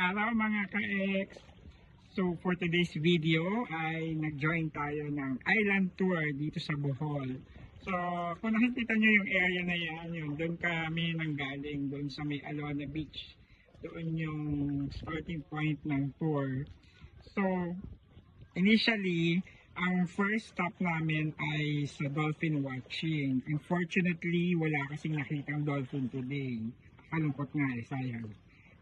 araw mga ka-ex! So for today's video ay nag-join tayo ng island tour dito sa Bohol. So kung nakikita nyo yung area na yan, yun, doon kami nanggaling, doon sa may Alona Beach. Doon yung starting point ng tour. So initially, ang first stop namin ay sa dolphin watching. Unfortunately, wala kasing nakitang dolphin today. Kalungkot nga eh, sayang.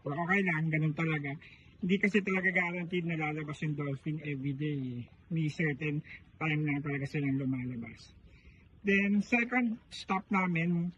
Pero okay lang, ganun talaga. Hindi kasi talaga guaranteed na lalabas yung dolphin everyday. May certain time lang talaga silang lumalabas. Then, second stop namin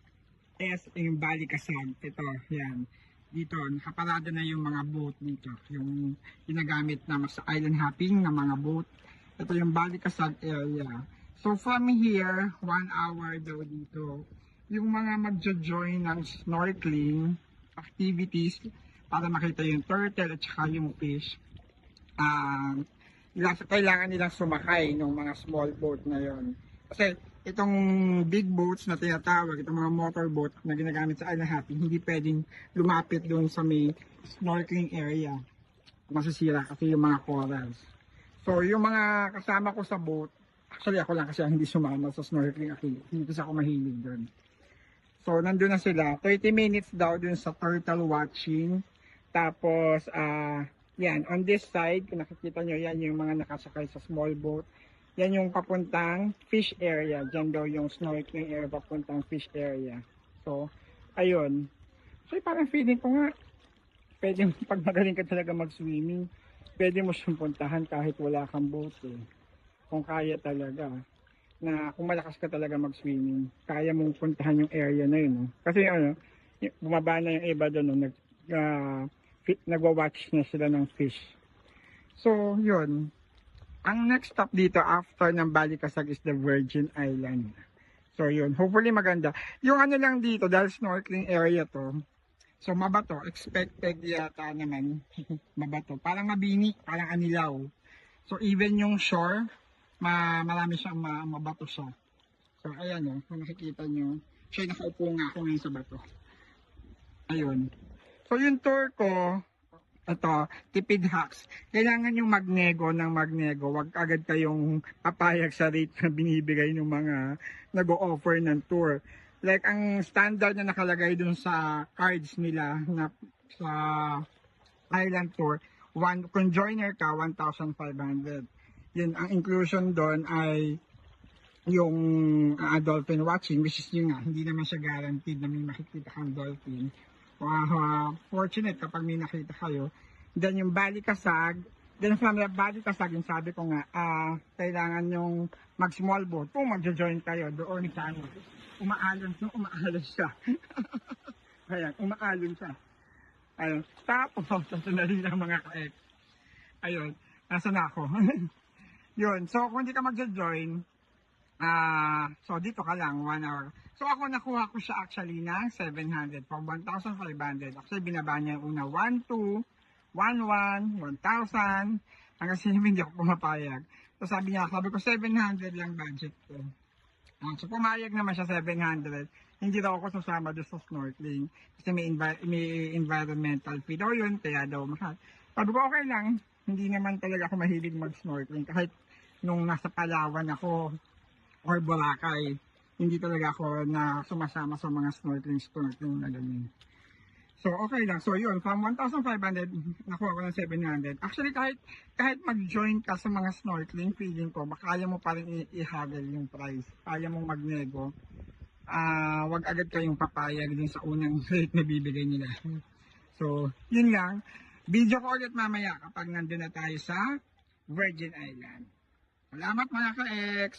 is yung Balikasag. Ito, yan. Dito, nakaparada na yung mga boat dito. Yung ginagamit na sa island hopping na mga boat. Ito yung Balikasag area. So, from here, 1 hour daw dito. Yung mga magjo-join ng snorkeling activities para makita yung turtle at saka yung fish, kailangan nilang sumakay ng mga small boat na yon. Kasi itong big boats na tinatawag, itong mga motorboat na ginagamit sa island hopping, hindi pwedeng lumapit doon sa may snorkeling area. Masisira kasi yung mga corals. So yung mga kasama ko sa boat, actually ako lang kasi hindi sumama sa snorkeling activity, hindi kasi ako mahilig doon. So, nandun na sila. 30 minutes daw dun sa turtle watching. Tapos, yan, on this side, kung nakikita nyo, yan yung mga nakasakay sa small boat. Yan yung papuntang fish area. Diyan daw yung snorkeling area, papuntang fish area. So, ayun. So, parang feeling ko nga, pwede pag magaling ka talaga mag-swimming, pwede mo siyang puntahan kahit wala kang boat eh. Kung kaya talaga. Na kung malakas ka talaga mag-swimming, kaya mong puntahan yung area na yun. No? Kasi bumaba na yung iba doon, no? Nagwa-watch na sila ng fish. So, yun. Ang next stop dito after ng Balikasag is the Virgin Island. So, yun. Hopefully maganda. Yung ano lang dito, dahil snorkeling area to, so mabato, expected yata naman, mabato. Parang mabini, parang anilaw. So, even yung shore, marami siyang mabato siya. So, ayan o, kung nakikita nyo, siya nakaupo nga ako ngayon sa bato. Ayun. So, yung tour ko, ito, tipid hacks. Kailangan yung magnego ng magnego. Huwag agad kayong papayag sa rate na binibigay ng mga nag-o-offer ng tour. Like, ang standard na nakalagay dun sa cards nila na sa island tour, kung joiner ka, 1,500. Yun, ang inclusion doon ay yung dolphin watching, which is yun nga, hindi naman siya guaranteed na may makikita kang dolphin. Fortunate kapag may nakita kayo. Then yung Balikasag, then from the Balikasag, yung sabi ko nga, kailangan yung mag-small boat. Kung mag-join kayo, doon sa ano, umaalon siya. Ayan, umaalon siya. Ayun, tapos, sasunod lang mga ka-ex. Ayun, nasa na ako. Yun, so kung hindi ka magja-join, so dito ka lang, 1 hour. So ako nakuha ko siya actually ng 700 from 1,500. Actually binaba niya yung una, 1,200, 1,100, 1,000. Hanggang hindi ako pumapayag. So sabi ko 700 lang budget ko. So pumayag naman siya 700. Hindi daw ako sasama doon sa snorkeling. Kasi may environmental fee daw yun, kaya daw mahal. Sabi ko okay lang. Hindi naman talaga ako mahilig mag-snorkeling. Kahit nung nasa Palawan ako or Boracay, hindi talaga ako na sumasama sa mga snorkeling na ganyan. So, okay lang. So, yun. From 1,500, nakuha ko ng 700. Actually, kahit mag-join ka sa mga snorkeling, feeling ko, kaya mo pa rin i-haggle yung price. Kaya mong magnego. Wag agad kayong papayag din sa unang rate na bibigay nila. So, yun lang. Video ko ulit mamaya kapag nandun na tayo sa Virgin Island. Salamat mga ka-ex!